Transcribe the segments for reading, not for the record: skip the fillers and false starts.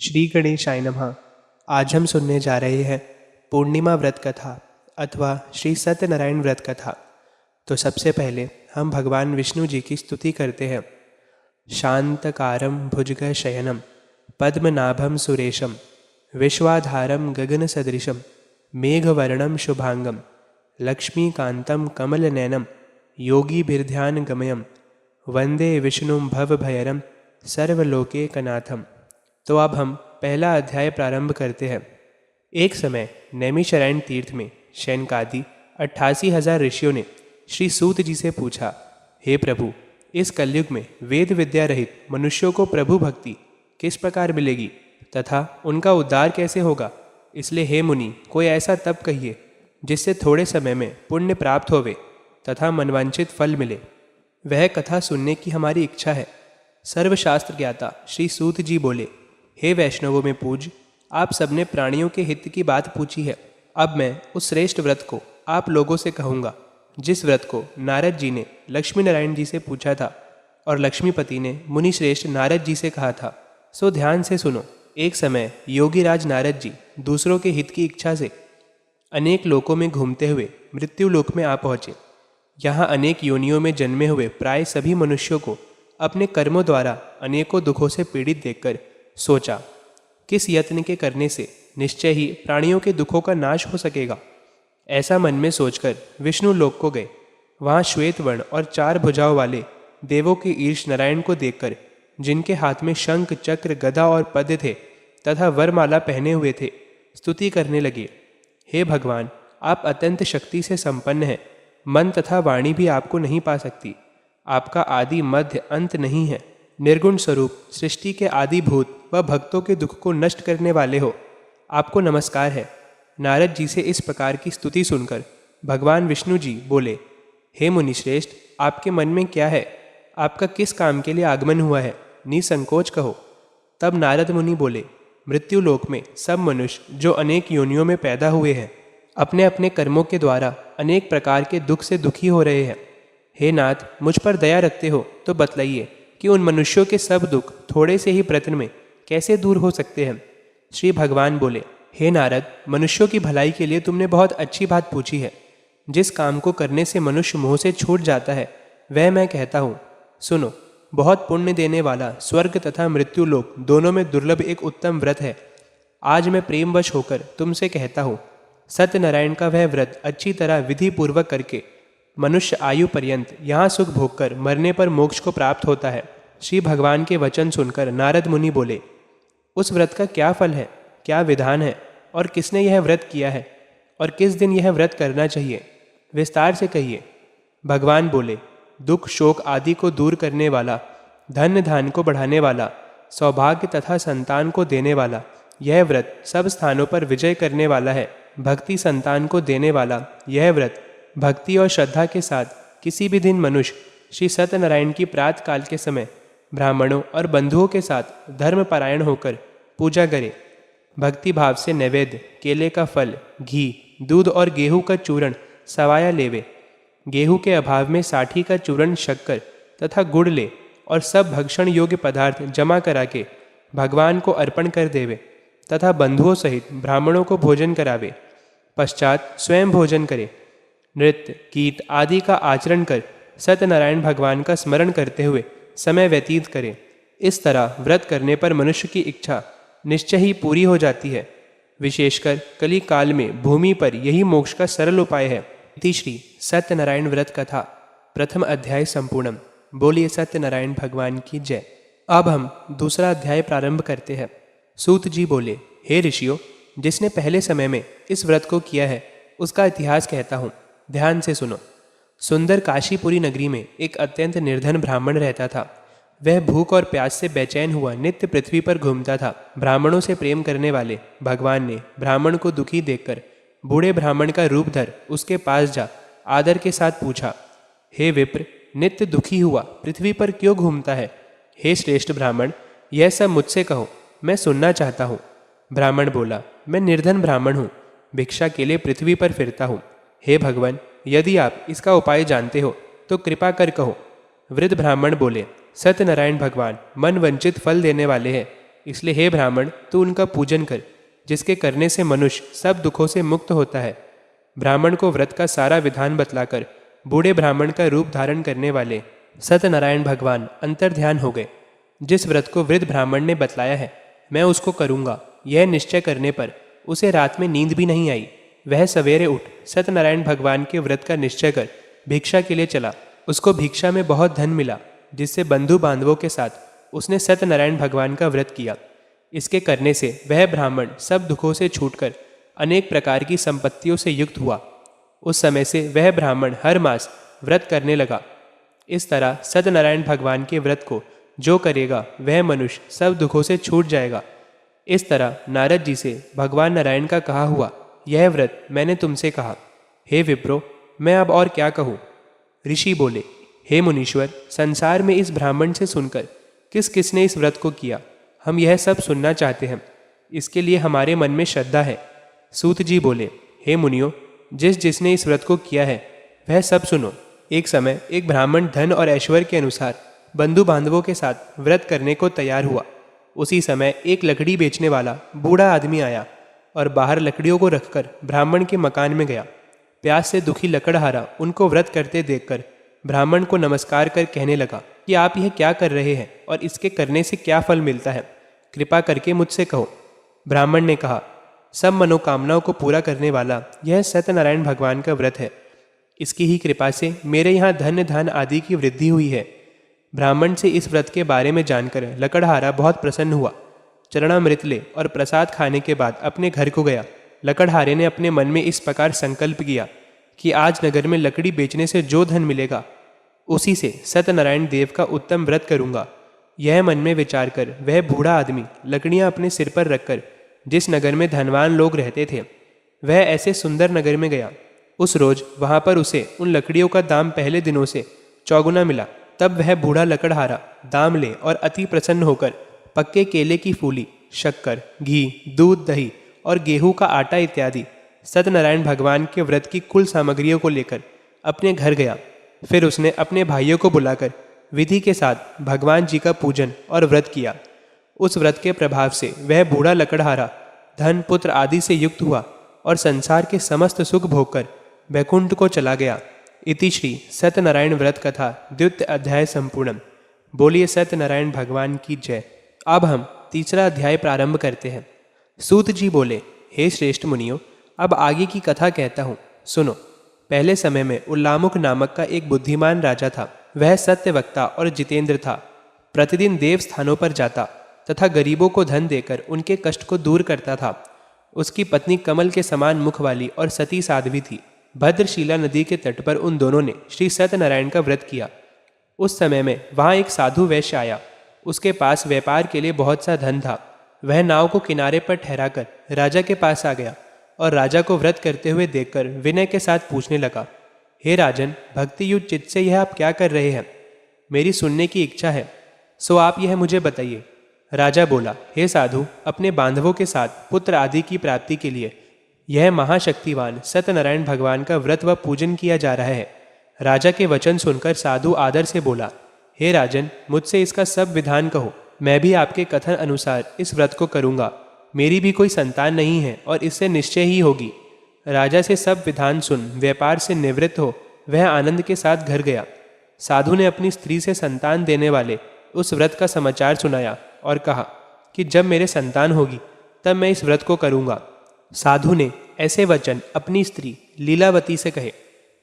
श्री गणेशाय नमः। आज हम सुनने जा रहे हैं पूर्णिमा व्रत कथा अथवा श्री सत्यनारायण व्रत कथा। तो सबसे पहले हम भगवान विष्णु जी की स्तुति करते हैं। शांतकारं भुजगशयनं पद्मनाभं सुरेशं विश्वाधारं गगनसदृशं मेघवर्णं शुभांगं लक्ष्मीकान्तं कमलनयनं योगीभिर्ध्यानगम्यं वंदे विष्णुं भवभयहरं सर्वलोकैकनाथम्। तो अब हम पहला अध्याय प्रारंभ करते हैं। एक समय नैमिषारण्य तीर्थ में शैनकादि 88,000 ऋषियों ने श्री सूत जी से पूछा, हे प्रभु, इस कलयुग में वेद विद्या रहित मनुष्यों को प्रभु भक्ति किस प्रकार मिलेगी तथा उनका उद्धार कैसे होगा। इसलिए हे मुनि, कोई ऐसा तप कहिए जिससे थोड़े समय में पुण्य प्राप्त होवे तथा मनवांछित फल मिले। वह कथा सुनने की हमारी इच्छा है। सर्वशास्त्र ज्ञाता श्री सूत जी बोले, हे वैष्णवों में पूज, आप सबने प्राणियों के हित की बात पूछी है। अब मैं उस श्रेष्ठ व्रत को आप लोगों से कहूँगा जिस व्रत को नारद जी ने लक्ष्मी नारायण जी से पूछा था और लक्ष्मीपति ने मुनि श्रेष्ठ नारद जी से कहा था। सो ध्यान से सुनो। एक समय योगीराज नारद जी दूसरों के हित की इच्छा से अनेक लोकों में घूमते हुए मृत्यु लोक में आ पहुँचे। यहाँ अनेक योनियों में जन्मे हुए प्राय सभी मनुष्यों को अपने कर्मों द्वारा अनेकों दुखों से पीड़ित देखकर सोचा, किस यत्न के करने से निश्चय ही प्राणियों के दुखों का नाश हो सकेगा। ऐसा मन में सोचकर विष्णु लोक को गए। वहाँ श्वेत वर्ण और 4 भुजाओं वाले देवों के ईश नारायण को देखकर, जिनके हाथ में शंख चक्र गदा और पद्म थे तथा वरमाला पहने हुए थे, स्तुति करने लगे। हे भगवान, आप अत्यंत शक्ति से संपन्न हैं। मन तथा वाणी भी आपको नहीं पा सकती। आपका आदि मध्य अंत नहीं है। निर्गुण स्वरूप सृष्टि के आदिभूत व भक्तों के दुख को नष्ट करने वाले हो। आपको नमस्कार है। नारद जी से इस प्रकार की स्तुति सुनकर भगवान विष्णु जी बोले, हे मुनिश्रेष्ठ, आपके मन में क्या है? आपका किस काम के लिए आगमन हुआ है? निसंकोच कहो। तब नारद मुनि बोले, मृत्यु लोक में सब मनुष्य जो अनेक योनियों में पैदा हुए हैं, अपने अपने कर्मों के द्वारा अनेक प्रकार के दुख से दुखी हो रहे हैं। हे नाथ, मुझ पर दया रखते हो तो बतलाइए कि उन मनुष्यों के सब दुख थोड़े से ही प्रयत्न में कैसे दूर हो सकते हैं। श्री भगवान बोले, हे नारद, मनुष्यों की भलाई के लिए तुमने बहुत अच्छी बात पूछी है। जिस काम को करने से मनुष्य मोह से छूट जाता है वह मैं कहता हूँ। सुनो, बहुत पुण्य देने वाला स्वर्ग तथा मृत्यु लोक दोनों में दुर्लभ एक उत्तम व्रत है। आज मैं प्रेमवश होकर तुमसे कहता हूँ, सत्यनारायण का वह व्रत अच्छी तरह विधि पूर्वक करके मनुष्य आयु पर्यंत यहाँ सुख भोगकर मरने पर मोक्ष को प्राप्त होता है। श्री भगवान के वचन सुनकर नारद मुनि बोले, उस व्रत का क्या फल है, क्या विधान है और किसने यह व्रत किया है और किस दिन यह व्रत करना चाहिए? विस्तार से कहिए। भगवान बोले, दुख शोक आदि को दूर करने वाला, धन धान को बढ़ाने वाला, सौभाग्य तथा संतान को देने वाला यह व्रत सब स्थानों पर विजय करने वाला है। भक्ति संतान को देने वाला यह व्रत भक्ति और श्रद्धा के साथ किसी भी दिन मनुष्य श्री सत्यनारायण की प्रातः काल के समय ब्राह्मणों और बंधुओं के साथ धर्मपरायण होकर पूजा करे। भक्ति भाव से नैवेद्य, केले का फल, घी, दूध और गेहूं का चूर्ण सवाया लेवे। गेहूं के अभाव में साठी का चूर्ण, शक्कर तथा गुड़ ले और सब भक्षण योग्य पदार्थ जमा करा के भगवान को अर्पण कर देवे तथा बंधुओं सहित ब्राह्मणों को भोजन करावे। पश्चात स्वयं भोजन करे। नृत्य गीत आदि का आचरण कर सत्यनारायण भगवान का स्मरण करते हुए समय व्यतीत करे। इस तरह व्रत करने पर मनुष्य की इच्छा निश्चय ही पूरी हो जाती है। विशेषकर कली काल में भूमि पर यही मोक्ष का सरल उपाय है। इति श्री सत्यनारायण व्रत कथा प्रथम अध्याय संपूर्णम। बोलिए सत्यनारायण भगवान की जय। अब हम दूसरा अध्याय प्रारंभ करते हैं। सूत जी बोले, हे ऋषियों, जिसने पहले समय में इस व्रत को किया है उसका इतिहास कहता हूँ, ध्यान से सुनो। सुंदर काशीपुरी नगरी में एक अत्यंत निर्धन ब्राह्मण रहता था। वह भूख और प्यास से बेचैन हुआ नित्य पृथ्वी पर घूमता था। ब्राह्मणों से प्रेम करने वाले भगवान ने ब्राह्मण को दुखी देखकर बूढ़े ब्राह्मण का रूप धर उसके पास जा आदर के साथ पूछा, हे विप्र, नित्य दुखी हुआ पृथ्वी पर क्यों घूमता है? हे श्रेष्ठ ब्राह्मण, यह सब मुझसे कहो, मैं सुनना चाहता हूँ। ब्राह्मण बोला, मैं निर्धन ब्राह्मण हूँ, भिक्षा के लिए पृथ्वी पर फिरता हूँ। हे भगवान, यदि आप इसका उपाय जानते हो तो कृपा कर कहो। वृद्ध ब्राह्मण बोले, सत्यनारायण भगवान मन वंचित फल देने वाले हैं। इसलिए हे ब्राह्मण, तू उनका पूजन कर, जिसके करने से मनुष्य सब दुखों से मुक्त होता है। ब्राह्मण को व्रत का सारा विधान बतलाकर बूढ़े ब्राह्मण का रूप धारण करने वाले सत्यनारायण भगवान अंतर्ध्यान हो गए। जिस व्रत को वृद्ध ब्राह्मण ने बतलाया है, मैं उसको करूँगा, यह निश्चय करने पर उसे रात में नींद भी नहीं आई। वह सवेरे उठ सत्यनारायण भगवान के व्रत का निश्चय कर भिक्षा के लिए चला। उसको भिक्षा में बहुत धन मिला, जिससे बंधु बांधवों के साथ उसने सत्यनारायण भगवान का व्रत किया। इसके करने से वह ब्राह्मण सब दुखों से छूटकर अनेक प्रकार की संपत्तियों से युक्त हुआ। उस समय से वह ब्राह्मण हर मास व्रत करने लगा। इस तरह सत्यनारायण भगवान के व्रत को जो करेगा वह मनुष्य सब दुखों से छूट जाएगा। इस तरह नारद जी से भगवान नारायण का कहा हुआ यह व्रत मैंने तुमसे कहा। हे विप्रो, मैं अब और क्या कहूँ। ऋषि बोले, हे मुनीश्वर, संसार में इस ब्राह्मण से सुनकर किस किसने इस व्रत को किया, हम यह सब सुनना चाहते हैं। इसके लिए हमारे मन में श्रद्धा है। सूत जी बोले, हे मुनियों, जिसने इस व्रत को किया है वह सब सुनो। एक समय एक ब्राह्मण धन और ऐश्वर्य के अनुसार बंधु बांधवों के साथ व्रत करने को तैयार हुआ। उसी समय एक लकड़ी बेचने वाला बूढ़ा आदमी आया और बाहर लकड़ियों को रखकर ब्राह्मण के मकान में गया। प्यास से दुखी लकड़हारा उनको व्रत करते देखकर ब्राह्मण को नमस्कार कर कहने लगा कि आप यह क्या कर रहे हैं और इसके करने से क्या फल मिलता है, कृपा करके मुझसे कहो। ब्राह्मण ने कहा, सब मनोकामनाओं को पूरा करने वाला यह सत्यनारायण भगवान का व्रत है। इसकी ही कृपा से मेरे यहाँ धन्य धान आदि की वृद्धि हुई है। ब्राह्मण से इस व्रत के बारे में जानकर लकड़हारा बहुत प्रसन्न हुआ। चरणामृत ले और प्रसाद खाने के बाद अपने घर को गया। लकड़हारे ने अपने मन में इस प्रकार संकल्प किया कि आज नगर में लकड़ी बेचने से जो धन मिलेगा उसी से सत्यनारायण देव का उत्तम व्रत करूंगा। यह मन में विचार कर वह बूढ़ा आदमी लकड़ियां अपने सिर पर रखकर जिस नगर में धनवान लोग रहते थे वह ऐसे सुंदर नगर में गया। उस रोज वहां पर उसे उन लकड़ियों का दाम पहले दिनों से चौगुना मिला। तब वह बूढ़ा लकड़हारा दाम ले और अति प्रसन्न होकर पक्के केले की फूली, शक्कर, घी, दूध, दही और गेहूं का आटा इत्यादि सत्यनारायण भगवान के व्रत की कुल सामग्रियों को लेकर अपने घर गया। फिर उसने अपने भाइयों को बुलाकर विधि के साथ भगवान जी का पूजन और व्रत किया। उस व्रत के प्रभाव से वह बूढ़ा लकड़हारा धन, पुत्र आदि से युक्त हुआ और संसार के समस्त सुख भोगकर वैकुंठ को चला गया। इति श्री सत्यनारायण व्रत कथा द्वितीय अध्याय संपूर्णम। बोलिए सत्यनारायण भगवान की जय। अब हम तीसरा अध्याय प्रारंभ करते हैं। सूत जी बोले, हे श्रेष्ठ मुनियों, अब आगे की कथा कहता हूँ, सुनो। पहले समय में उल्लामुख नामक का एक बुद्धिमान राजा था। वह सत्यवक्ता और जितेंद्र था। प्रतिदिन देव स्थानों पर जाता तथा गरीबों को धन देकर उनके कष्ट को दूर करता था। उसकी पत्नी कमल के समान मुख वाली और सती साध्वी थी। भद्रशिला नदी के तट पर उन दोनों ने श्री सत्यनारायण का व्रत किया। उस समय में वहाँ एक साधु वैश्य आया। उसके पास व्यापार के लिए बहुत सा धन था। वह नाव को किनारे पर ठहराकर राजा के पास आ गया और राजा को व्रत करते हुए देखकर विनय के साथ पूछने लगा, हे राजन, भक्ति युक्त चित्त से यह आप क्या कर रहे हैं? मेरी सुनने की इच्छा है, सो आप यह मुझे बताइए। राजा बोला, हे साधु, अपने बांधवों के साथ पुत्र आदि की प्राप्ति के लिए यह महाशक्तिवान सत्यनारायण भगवान का व्रत व पूजन किया जा रहा है। राजा के वचन सुनकर साधु आदर से बोला, हे राजन, मुझसे इसका सब विधान कहो। मैं भी आपके कथन अनुसार इस व्रत को करूँगा। मेरी भी कोई संतान नहीं है और इससे निश्चय ही होगी। राजा से सब विधान सुन व्यापार से निवृत्त हो वह आनंद के साथ घर गया। साधु ने अपनी स्त्री से संतान देने वाले उस व्रत का समाचार सुनाया और कहा कि जब मेरे संतान होगी तब मैं इस व्रत को करूँगा। साधु ने ऐसे वचन अपनी स्त्री लीलावती से कहे।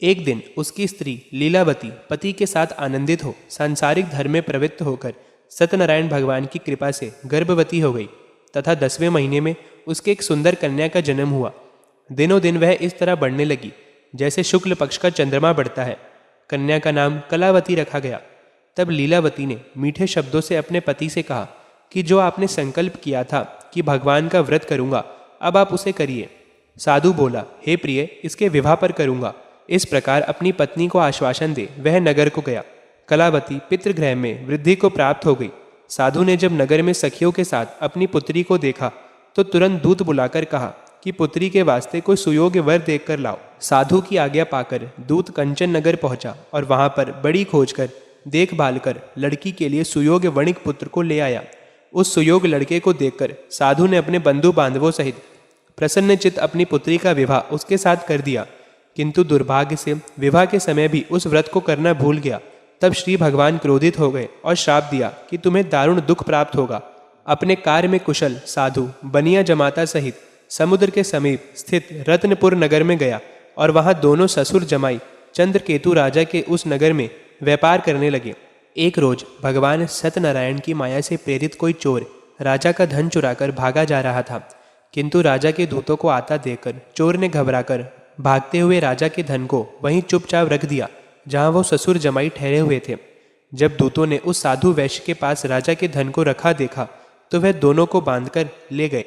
एक दिन उसकी स्त्री लीलावती पति के साथ आनंदित हो सांसारिक धर्म में प्रवृत्त होकर सत्यनारायण भगवान की कृपा से गर्भवती हो गई तथा 10वें महीने में उसके एक सुंदर कन्या का जन्म हुआ। दिनों दिन वह इस तरह बढ़ने लगी जैसे शुक्ल पक्ष का चंद्रमा बढ़ता है। कन्या का नाम कलावती रखा गया। तब लीलावती ने मीठे शब्दों से अपने पति से कहा कि जो आपने संकल्प किया था कि भगवान का व्रत करूंगा, अब आप उसे करिए। साधु बोला, हे प्रिय, इसके विवाह पर करूंगा। इस प्रकार अपनी पत्नी को आश्वासन दे वह नगर को गया। कलावती पितृगृह में वृद्धि को प्राप्त हो गई। साधु ने जब नगर में सखियों के साथ अपनी पुत्री को देखा तो तुरंत दूत बुलाकर कहा कि पुत्री के वास्ते कोई सुयोग्य वर देखकर लाओ। साधु की आज्ञा पाकर दूत कंचन नगर पहुंचा और वहां पर बड़ी खोज कर देखभाल कर लड़की के लिए सुयोग्य वणिक पुत्र को ले आया। उस सुयोग लड़के को देखकर साधु ने अपने बंधु बांधवों सहित प्रसन्नचित्त अपनी पुत्री का विवाह उसके साथ कर दिया। किंतु दुर्भाग्य से विवाह के समय भी उस व्रत को करना भूल गया। तब श्री भगवान क्रोधित हो गए और श्राप दिया कि तुम्हें दारुण दुख प्राप्त होगा। अपने कार्य में कुशल साधु बनिया जमाता सहित समुद्र के समीप स्थित रत्नपुर नगर में गया और वहां दोनों ससुर जमाई चंद्रकेतु राजा के उस नगर में व्यापार करने लगे। एक रोज भगवान सत्यनारायण की माया से प्रेरित कोई चोर राजा का धन चुराकर भागा जा रहा था। किंतु राजा के दूतों को आता देखकर चोर ने घबराकर भागते हुए राजा के धन को वहीं चुपचाप रख दिया जहां वो ससुर जमाई ठहरे हुए थे। जब दूतों ने उस साधु वैश्य के पास राजा के धन को रखा देखा तो वह दोनों को बांधकर ले गए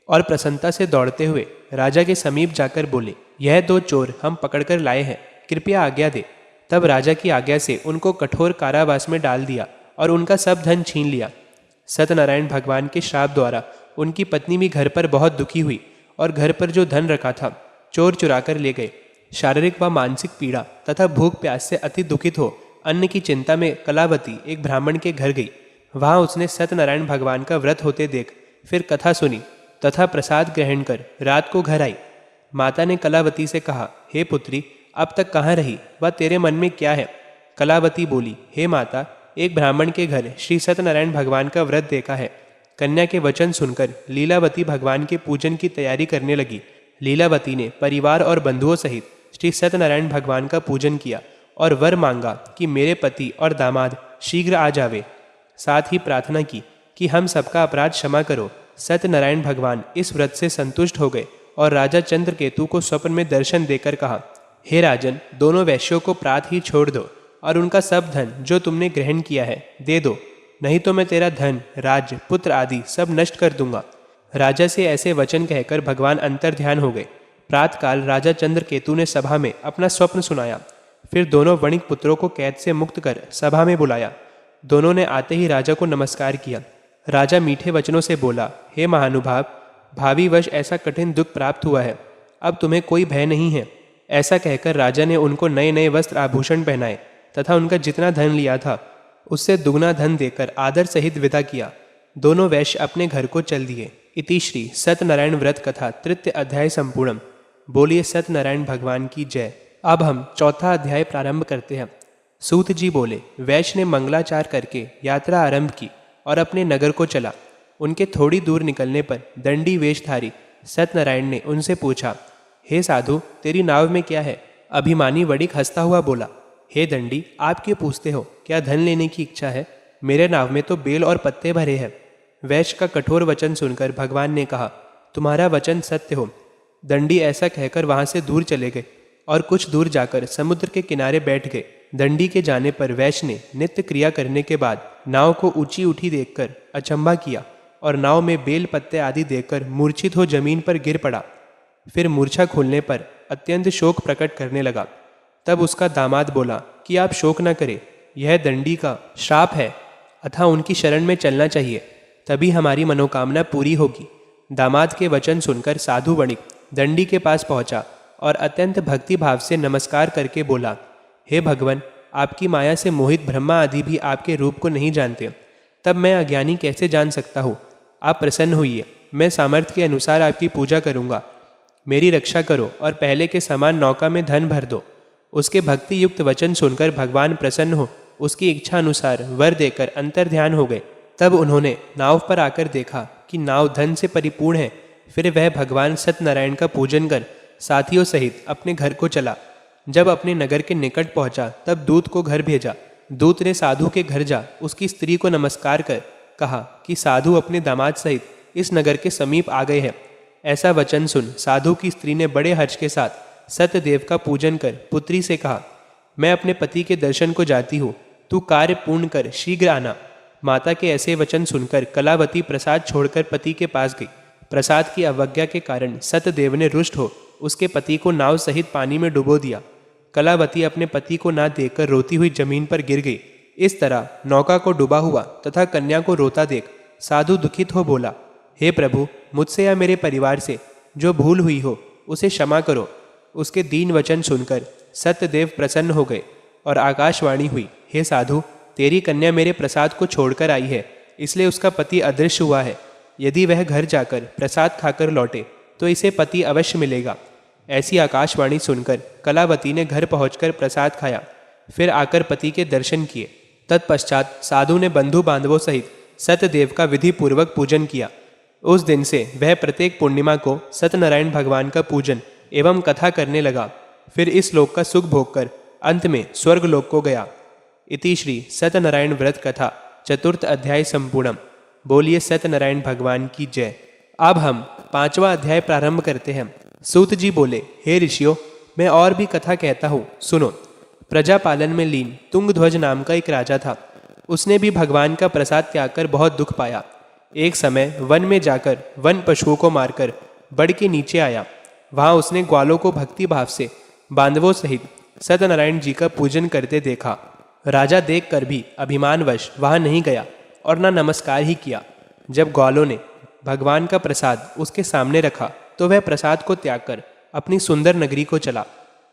और प्रसन्नता से दौड़ते हुए राजा के समीप जाकर बोले, यह दो चोर हम पकड़कर लाए हैं, कृपया आज्ञा दे। तब राजा की आज्ञा से उनको कठोर कारावास में डाल दिया और उनका सब धन छीन लिया। सत्यनारायण भगवान के श्राप द्वारा उनकी पत्नी भी घर पर बहुत दुखी हुई और घर पर जो धन रखा था चोर चुराकर ले गए। शारीरिक व मानसिक पीड़ा तथा भूख प्यास से अति दुखित हो अन्न की चिंता में कलावती एक ब्राह्मण के घर गई। वहां उसने सत्यनारायण भगवान का व्रत होते देख फिर कथा सुनी तथा प्रसाद ग्रहण कर रात को घर आई। माता ने कलावती से कहा, हे पुत्री, अब तक कहाँ रही व तेरे मन में क्या है? कलावती बोली, हे माता, एक ब्राह्मण के घर श्री सत्यनारायण भगवान का व्रत देखा है। कन्या के वचन सुनकर लीलावती भगवान के पूजन की तैयारी करने लगी। लीलावती ने परिवार और बंधुओं सहित श्री सत्यनारायण भगवान का पूजन किया और वर मांगा कि मेरे पति और दामाद शीघ्र आ जावे। साथ ही प्रार्थना की कि हम सबका अपराध क्षमा करो। सत्यनारायण भगवान इस व्रत से संतुष्ट हो गए और राजा चंद्रकेतु को स्वप्न में दर्शन देकर कहा, हे राजन, दोनों वैश्यों को प्रात ही छोड़ दो और उनका सब धन जो तुमने ग्रहण किया है दे दो, नहीं तो मैं तेरा धन, राज्य, पुत्र आदि सब नष्ट कर दूंगा। राजा से ऐसे वचन कहकर भगवान अंतर्ध्यान हो गए। प्रातकाल राजा चंद्रकेतु ने सभा में अपना स्वप्न सुनाया। फिर दोनों वणिक पुत्रों को कैद से मुक्त कर सभा में बुलाया। दोनों ने आते ही राजा को नमस्कार किया। राजा मीठे वचनों से बोला, हे महानुभाव, भावी वर्ष ऐसा कठिन दुख प्राप्त हुआ है, अब तुम्हें कोई भय नहीं है। ऐसा कहकर राजा ने उनको नए नए वस्त्र आभूषण पहनाए तथा उनका जितना धन लिया था उससे दुगना धन देकर आदर सहित विदा किया। दोनों वैश्य अपने घर को चल दिए। इति श्री सत्यनारायण व्रत कथा तृतीय अध्याय संपूर्णम। बोलिए सत्यनारायण भगवान की जय। अब हम चौथा अध्याय प्रारंभ करते हैं। सूत जी बोले, वैश्य ने मंगलाचार करके यात्रा आरंभ की और अपने नगर को चला। उनके थोड़ी दूर निकलने पर दंडी वेशधारी सत्यनारायण ने उनसे पूछा, हे साधु, तेरी नाव में क्या है? अभिमानी वणिक हंसता हुआ बोला, हे दंडी, आप क्यों पूछते हो? क्या धन लेने की इच्छा है? मेरे नाव में तो बेल और पत्ते भरे हैं। वैश्य का कठोर वचन सुनकर भगवान ने कहा, तुम्हारा वचन सत्य हो। दंडी ऐसा कहकर वहां से दूर चले गए और कुछ दूर जाकर समुद्र के किनारे बैठ गए। दंडी के जाने पर वैश्य ने नित्य क्रिया करने के बाद नाव को ऊंची उठी देखकर अचंभा किया और नाव में बेल पत्ते आदि देखकर मूर्छित हो जमीन पर गिर पड़ा। फिर मूर्छा खोलने पर अत्यंत शोक प्रकट करने लगा। तब उसका दामाद बोला कि आप शोक न करें, यह दंडी का श्राप है, अतः उनकी शरण में चलना चाहिए, तभी हमारी मनोकामना पूरी होगी। दामाद के वचन सुनकर साधु वणिक दंडी के पास पहुंचा और अत्यंत भक्ति भाव से नमस्कार करके बोला, हे भगवान, आपकी माया से मोहित ब्रह्मा आदि भी आपके रूप को नहीं जानते, तब मैं अज्ञानी कैसे जान सकता हूँ? आप प्रसन्न होइए, मैं सामर्थ्य के अनुसार आपकी पूजा करूँगा। मेरी रक्षा करो और पहले के समान नौका में धन भर दो। उसके भक्ति युक्त वचन सुनकर भगवान प्रसन्न हो उसकी इच्छा अनुसार वर देकर अंतर्ध्यान हो गए। तब उन्होंने नाव पर आकर देखा कि नाव धन से परिपूर्ण है। फिर वह भगवान सत्यनारायण का पूजन कर साथियों सहित अपने घर को चला। जब अपने नगर के निकट पहुंचा तब दूत को घर भेजा। दूत ने साधु के घर जा उसकी स्त्री को नमस्कार कर कहा कि साधु अपने दामाद सहित इस नगर के समीप आ गए हैं। ऐसा वचन सुन साधु की स्त्री ने बड़े हर्ष के साथ सत्यदेव का पूजन कर पुत्री से कहा, मैं अपने पति के दर्शन को जाती हूँ, तू कार्य पूर्ण कर शीघ्र आना। माता के ऐसे वचन सुनकर कलावती प्रसाद छोड़कर पति के पास गई। प्रसाद की अवज्ञा के कारण सत्यदेव ने रुष्ट हो उसके पति को नाव सहित पानी में डुबो दिया। कलावती अपने पति को ना देखकर रोती हुई जमीन पर गिर गई। इस तरह नौका को डूबा हुआ तथा कन्या को रोता देख साधु दुखित हो बोला, हे प्रभु, मुझसे या मेरे परिवार से जो भूल हुई हो उसे क्षमा करो। उसके दीन वचन सुनकर सत्यदेव प्रसन्न हो गए और आकाशवाणी हुई, हे साधु, तेरी कन्या मेरे प्रसाद को छोड़कर आई है, इसलिए उसका पति अदृश्य हुआ है। यदि वह घर जाकर प्रसाद खाकर लौटे तो इसे पति अवश्य मिलेगा। ऐसी आकाशवाणी सुनकर कलावती ने घर पहुंचकर प्रसाद खाया, फिर आकर पति के दर्शन किए। तत्पश्चात साधु ने बंधु बांधवों सहित सत्यदेव का विधि पूर्वक पूजन किया। उस दिन से वह प्रत्येक पूर्णिमा को सत्यनारायण भगवान का पूजन एवं कथा करने लगा। फिर इस लोक का सुख भोगकर अंत में स्वर्ग लोक को गया। इति श्री सत्यनारायण व्रत कथा चतुर्थ अध्याय संपूर्णम। बोलिए सत्यनारायण भगवान की जय। अब हम 5वां अध्याय प्रारंभ करते हैं। सूत जी बोले, हे ऋषियों, मैं और भी कथा कहता हूँ, सुनो। प्रजा पालन में लीन तुंगध्वज नाम का एक राजा था। उसने भी भगवान का प्रसाद त्याग कर बहुत दुख पाया। एक समय वन में जाकर वन पशुओं को मारकर बड़ के नीचे आया। वहां उसने ग्वालों को भक्ति भाव से बांधवों सहित सत्यनारायण जी का पूजन करते देखा। राजा देखकर भी अभिमानवश वहां नहीं गया और न नमस्कार ही किया। जब ग्वालों ने भगवान का प्रसाद उसके सामने रखा तो वह प्रसाद को त्याग कर अपनी सुंदर नगरी को चला।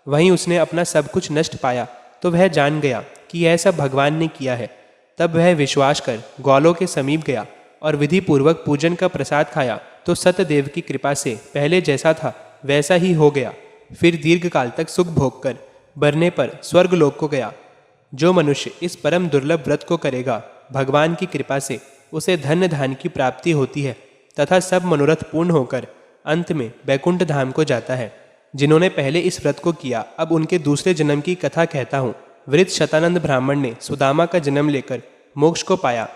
वहीं उसने अपना सब कुछ नष्ट पाया तो वह जान गया कि यह सब भगवान ने किया है। तब वह विश्वास कर ग्वालों के समीप गया और विधि पूर्वक पूजन का प्रसाद खाया तो सत्यदेव की कृपा से पहले जैसा था वैसा ही हो गया। फिर दीर्घ काल तक सुख भोग कर मरने पर स्वर्ग लोक को गया। जो मनुष्य इस परम दुर्लभ व्रत को करेगा, भगवान की कृपा से उसे धन्य धान की प्राप्ति होती है तथा सब मनोरथ पूर्ण होकर अंत में बैकुंठ धाम को जाता है। जिन्होंने पहले इस व्रत को किया, अब उनके दूसरे जन्म की कथा कहता हूँ। वृद्ध शतानंद ब्राह्मण ने सुदामा का जन्म लेकर मोक्ष को पाया।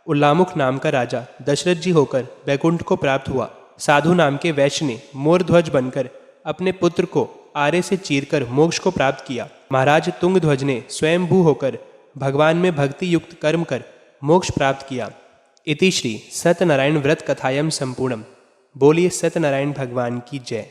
उल्लामुख नाम का राजा दशरथ जी होकर बैकुंठ को प्राप्त हुआ। साधु नाम के वैश्य ने मोरध्वज बनकर अपने पुत्र को आरे से चीरकर मोक्ष को प्राप्त किया। महाराज तुंगध्वज ने स्वयंभू होकर भगवान में भक्ति युक्त कर्म कर मोक्ष प्राप्त किया। इति श्री सत्यनारायण व्रत कथायम संपूर्णम। बोलिए सत्यनारायण भगवान की जय।